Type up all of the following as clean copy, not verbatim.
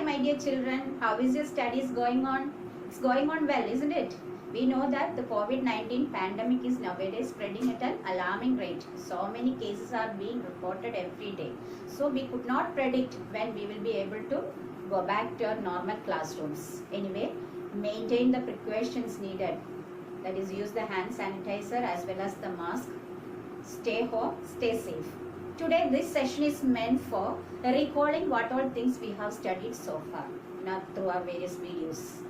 Hi my dear children, how is your studies going on? It's going on well, isn't it? We know that the COVID-19 pandemic is nowadays spreading at an alarming rate. So many cases are being reported every day. So we could not predict when we will be able to go back to our normal classrooms. Anyway, maintain the precautions needed. That is, use the hand sanitizer as well as the mask. Stay home, stay safe. Today this session is meant for recalling what all things we have studied so far through our various videos.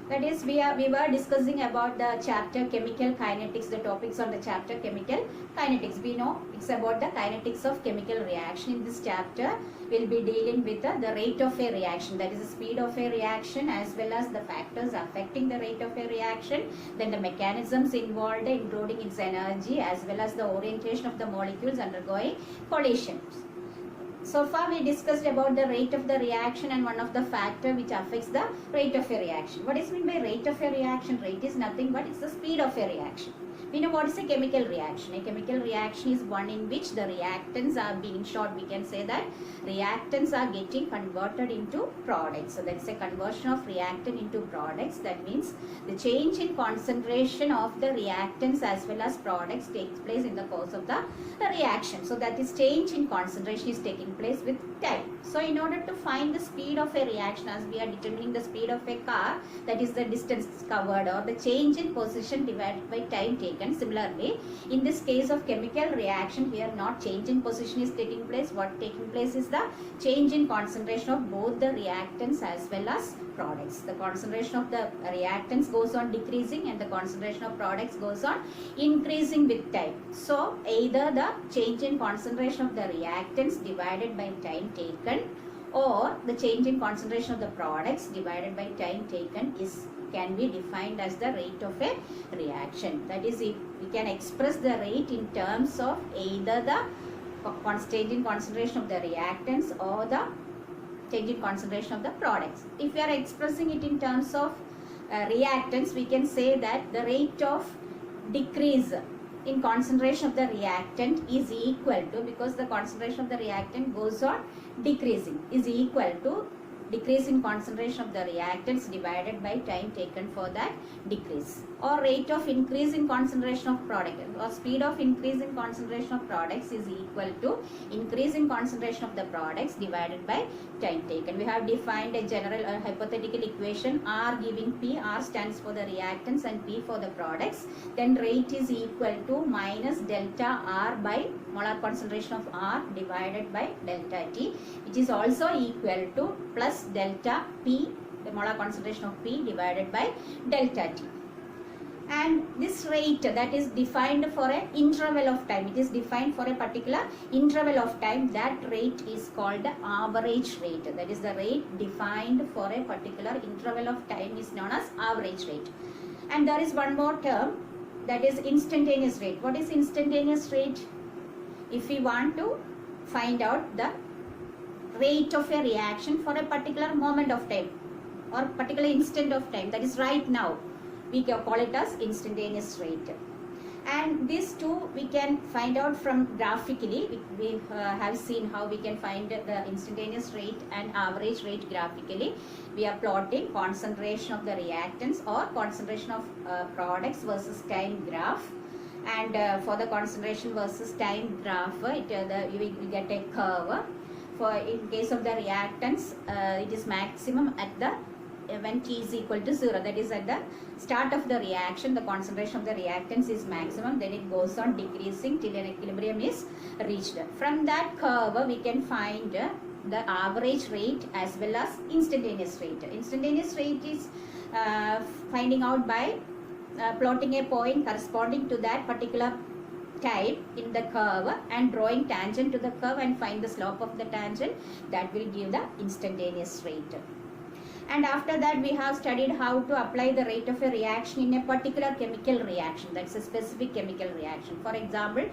That is, we were discussing about the chapter chemical kinetics, the topics on the chapter chemical kinetics. We know it's about the kinetics of chemical reaction. In this chapter, we'll be dealing with the rate of a reaction, that is the speed of a reaction as well as the factors affecting the rate of a reaction, then the mechanisms involved including its energy as well as the orientation of the molecules undergoing collisions. So far we discussed about the rate of the reaction and one of the factor which affects the rate of a reaction. What is meant by rate of a reaction? Rate is nothing but it's the speed of a reaction. We know what is a chemical reaction. A chemical reaction is one in which the reactants are being, in short we can say that reactants are getting converted into products. So that's a conversion of reactant into products. That means the change in concentration of the reactants as well as products takes place in the course of the reaction. So that is change in concentration is taking place with time. So in order to find the speed of a reaction, as we are determining the speed of a car, that is the distance covered or the change in position divided by time taken. Similarly, in this case of chemical reaction, here not change in position is taking place. What taking place is the change in concentration of both the reactants as well as products. The concentration of the reactants goes on decreasing and the concentration of products goes on increasing with time. So either the change in concentration of the reactants divided by time taken or the change in concentration of the products divided by time taken can be defined as the rate of a reaction. That is, if we can express the rate in terms of either the change in concentration of the reactants or the change in concentration of the products. If we are expressing it in terms of reactants, we can say that the rate of decrease in concentration of the reactant is equal to, because the concentration of the reactant goes on decreasing, is equal to decrease in concentration of the reactants divided by time taken for that decrease, or rate of increase in concentration of product or speed of increase in concentration of products is equal to increase in concentration of the products divided by time taken. We have defined a general hypothetical equation, R giving P. R stands for the reactants and P for the products. Then rate is equal to minus delta R by molar concentration of R divided by delta T, which is also equal to plus delta P, the molar concentration of P divided by delta T. And this rate that is defined for an interval of time, it is defined for a particular interval of time. That rate is called the average rate. That is the rate defined for a particular interval of time is known as average rate. And there is one more term, that is instantaneous rate. What is instantaneous rate? If we want to find out the rate of a reaction for a particular moment of time or particular instant of time, that is right now, we can call it as instantaneous rate. And these two we can find out from graphically. We have seen how we can find the instantaneous rate and average rate graphically. We are plotting concentration of the reactants or concentration of products versus time graph. And for the concentration versus time graph, we get a curve. For in case of the reactants, it is maximum at the when T is equal to 0, that is at the start of the reaction, the concentration of the reactants is maximum, then it goes on decreasing till an equilibrium is reached. From that curve, we can find the average rate as well as instantaneous rate. Instantaneous rate is finding out by plotting a point corresponding to that particular time in the curve and drawing tangent to the curve and find the slope of the tangent. That will give the instantaneous rate. And after that, we have studied how to apply the rate of a reaction in a particular chemical reaction, that's a specific chemical reaction. For example,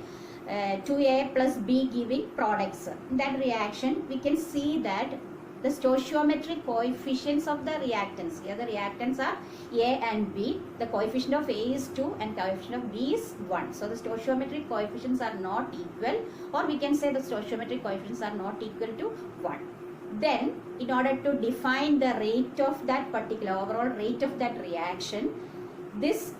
2A plus B giving products. In that reaction, we can see that the stoichiometric coefficients of the reactants, here the reactants are A and B, the coefficient of A is 2 and coefficient of B is 1. So the stoichiometric coefficients are not equal, or we can say the stoichiometric coefficients are not equal to 1. Then in order to define the rate of that particular overall rate of that reaction, this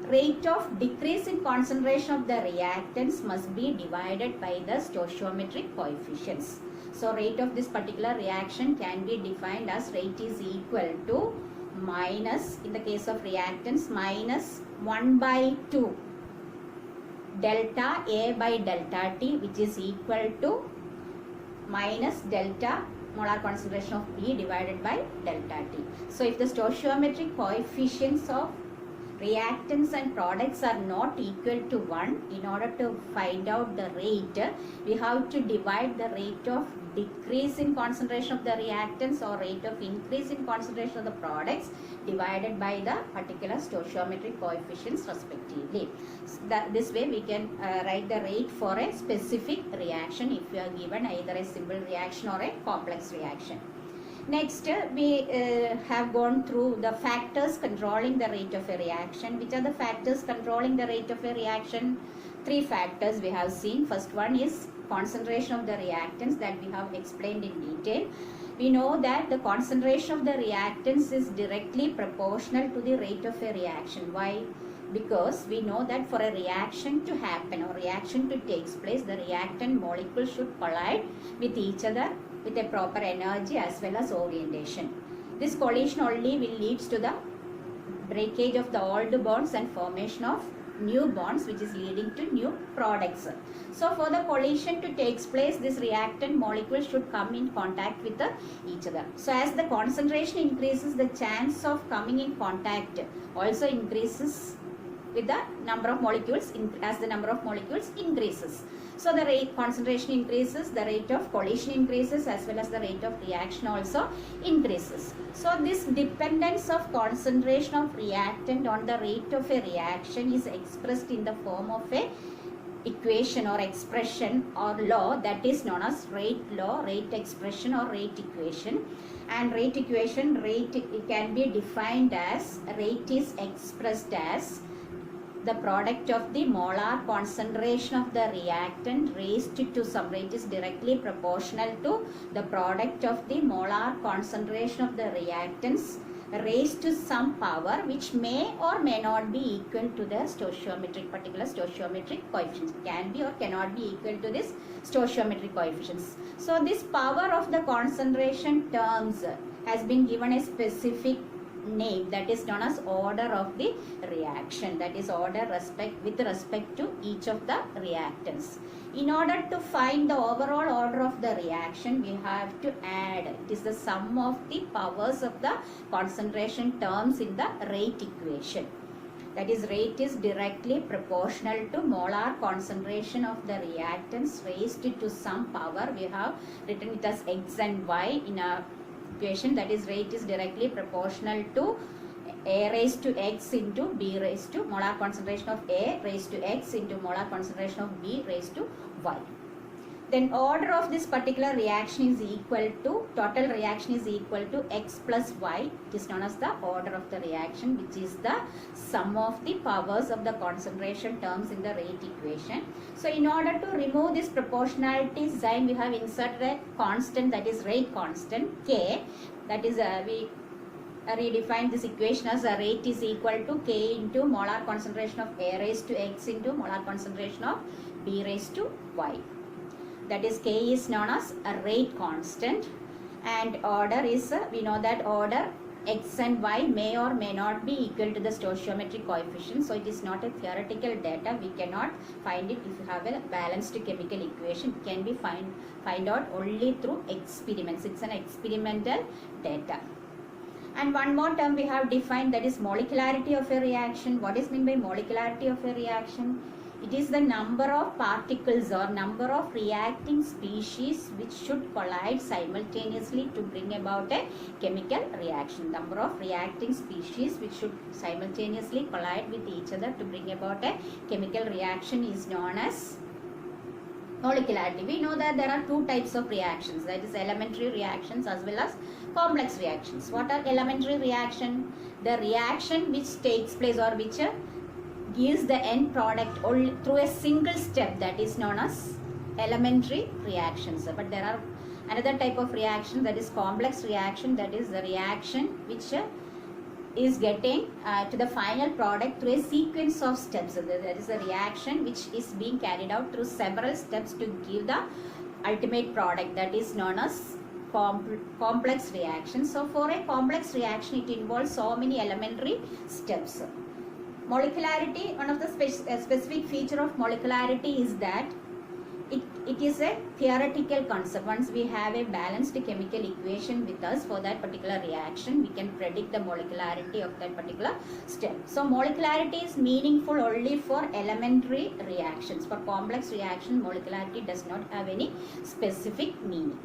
rate of decrease in concentration of the reactants must be divided by the stoichiometric coefficients. So rate of this particular reaction can be defined as rate is equal to minus, in the case of reactants, minus 1 by 2 delta A by delta T, which is equal to minus delta molar concentration of B divided by delta T. So if the stoichiometric coefficients of reactants and products are not equal to 1, in order to find out the rate, we have to divide the rate of decrease in concentration of the reactants or rate of increase in concentration of the products divided by the particular stoichiometric coefficients respectively. So this way we can write the rate for a specific reaction if you are given either a simple reaction or a complex reaction. Next, we have gone through the factors controlling the rate of a reaction. Which are the factors controlling the rate of a reaction? 3 factors we have seen. First one is concentration of the reactants, that we have explained in detail. We know that the concentration of the reactants is directly proportional to the rate of a reaction. Why? Because we know that for a reaction to happen or reaction to take place, the reactant molecules should collide with each other with a proper energy as well as orientation. This collision only will lead to the breakage of the old bonds and formation of new bonds, which is leading to new products. So for the collision to take place, this reactant molecules should come in contact with each other. So as the concentration increases, the chance of coming in contact also increases with the number of molecules, as the number of molecules increases. So the rate concentration increases, the rate of collision increases, as well as the rate of reaction also increases. So this dependence of concentration of reactant on the rate of a reaction is expressed in the form of a equation or expression or law that is known as rate law, rate expression or rate equation. And rate equation, it can be defined as rate is expressed as the product of the molar concentration of the reactant raised to some rate is directly proportional to the product of the molar concentration of the reactants raised to some power which may or may not be equal to the stoichiometric, particular stoichiometric coefficients. Can be or cannot be equal to this stoichiometric coefficients. So this power of the concentration terms has been given a specific name, that is known as order of the reaction, that is order with respect to each of the reactants. In order to find the overall order of the reaction, we have to add, it is the sum of the powers of the concentration terms in the rate equation. That is, rate is directly proportional to molar concentration of the reactants raised to some power. We have written it as x and y in a equation, that is rate is directly proportional to A raised to x into B raised to molar concentration of A raised to x into molar concentration of B raised to y. Then order of this particular reaction is equal to, total reaction is equal to x plus y. It is known as the order of the reaction, which is the sum of the powers of the concentration terms in the rate equation. So in order to remove this proportionality sign, we have inserted a constant, that is rate constant k. That is we redefine this equation as a rate is equal to k into molar concentration of A raised to x into molar concentration of B raised to y. That is, k is known as a rate constant, and order is, we know that order x and y may or may not be equal to the stoichiometric coefficient. So it is not a theoretical data. We cannot find it if you have a balanced chemical equation. It can be find out only through experiments. It's an experimental data. And one more term we have defined, that is molecularity of a reaction. What is meant by molecularity of a reaction? It is the number of particles or number of reacting species which should collide simultaneously to bring about a chemical reaction. Number of reacting species which should simultaneously collide with each other to bring about a chemical reaction is known as molecularity. We know that there are 2 types of reactions, that is elementary reactions as well as complex reactions. What are elementary reaction? The reaction which takes place or which gives the end product only through a single step, that is known as elementary reactions. But there are Another type of reaction, that is complex reaction, that is the reaction which is getting to the final product through a sequence of steps. So that is a reaction which is being carried out through several steps to give the ultimate product, that is known as complex reaction. So for a complex reaction, it involves so many elementary steps. Molecularity, one of the specific feature of molecularity is that it is a theoretical concept. Once we have a balanced chemical equation with us for that particular reaction, we can predict the molecularity of that particular step. So molecularity is meaningful only for elementary reactions. For complex reaction, molecularity does not have any specific meaning.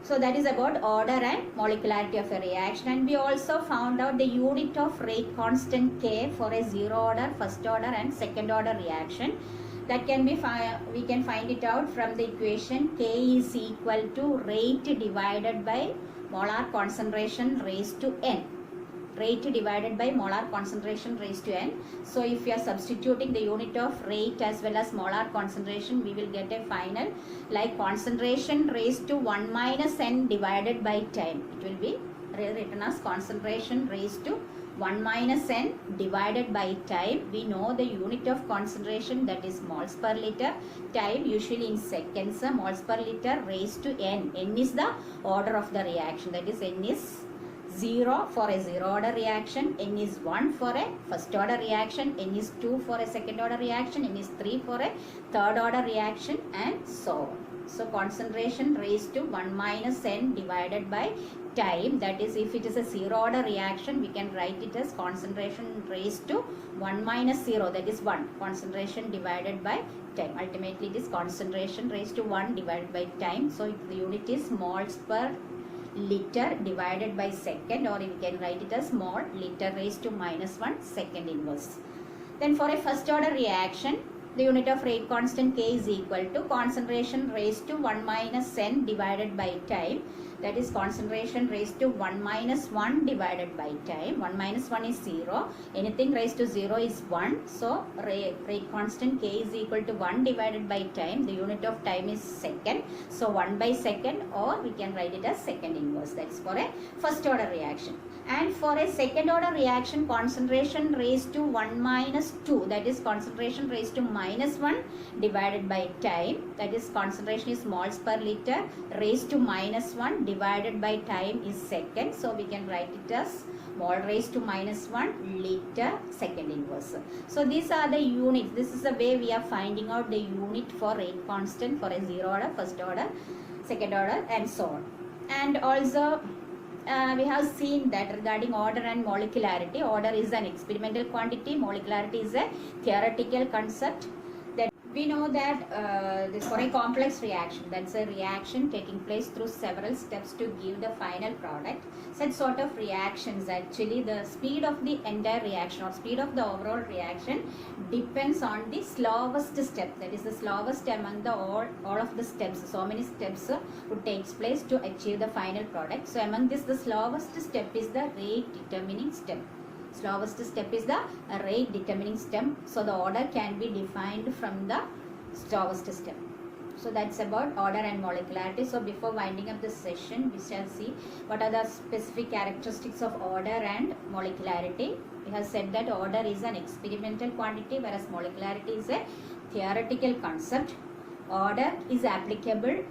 So that is about order and molecularity of a reaction. And we also found out the unit of rate constant K for a zero order, first order and second order reaction. That can be we can find it out from the equation K is equal to rate divided by molar concentration raised to N. Rate divided by molar concentration raised to N. So if we are substituting the unit of rate as well as molar concentration, we will get a final like concentration raised to 1 minus N divided by time. It will be written as concentration raised to 1 minus N divided by time. We know the unit of concentration, that is moles per liter. Time usually in seconds, moles per liter raised to N. N is the order of the reaction, that is N is 0 for a zero order reaction, N is 1 for a first order reaction, N is 2 for a second order reaction, N is 3 for a third order reaction, and so on. So concentration raised to 1 minus N divided by time, that is if it is a zero order reaction, we can write it as concentration raised to 1 minus 0, that is 1, concentration divided by time. Ultimately it is concentration raised to 1 divided by time. So the unit is moles per liter divided by second, or we can write it as mole liter raised to minus 1 second inverse. Then for a first order reaction, the unit of rate constant K is equal to concentration raised to 1 minus N divided by time, that is concentration raised to 1 minus 1 divided by time. 1 minus 1 is 0, anything raised to 0 is 1. So rate constant K is equal to 1 divided by time. The unit of time is second, so 1 by second, or we can write it as second inverse. That's for a first order reaction. And for a second order reaction, concentration raised to 1 minus 2, that is concentration raised to minus 1 divided by time, that is concentration is moles per liter raised to minus 1 divided by time is second. So we can write it as mole raised to minus 1 liter second inverse. So these are the units. This is the way we are finding out the unit for rate constant for a zero order, first order, second order, and so on. And also we have seen that regarding order and molecularity, order is an experimental quantity, molecularity is a theoretical concept. That we know that for a complex reaction, that's a reaction taking place through several steps to give the final product. Such sort of reactions, actually the speed of the entire reaction or speed of the overall reaction depends on the slowest step, that is the slowest among the all of the steps. So many steps would take place to achieve the final product. So among this, the slowest step is the rate determining step. Slowest step is the rate determining step. So the order can be defined from the slowest step. So that's about order and molecularity. So before winding up this session, we shall see what are the specific characteristics of order and molecularity. We have said that order is an experimental quantity, whereas molecularity is a theoretical concept. Order is applicable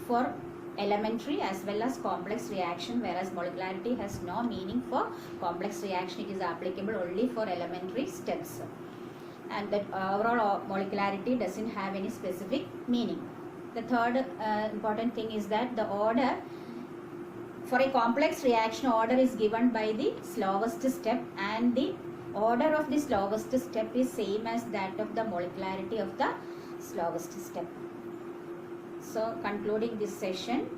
for elementary as well as complex reaction, whereas molecularity has no meaning for complex reaction. It is applicable only for elementary steps. And that overall molecularity doesn't have any specific meaning. The third important thing is that the order for a complex reaction, order is given by the slowest step, and the order of the slowest step is same as that of the molecularity of the slowest step. So concluding this session,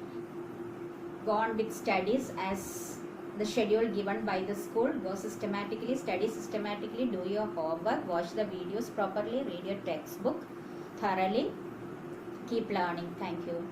go on with studies as the schedule given by the school. Go systematically, study systematically, do your homework, watch the videos properly, read your textbook thoroughly, keep learning. Thank you.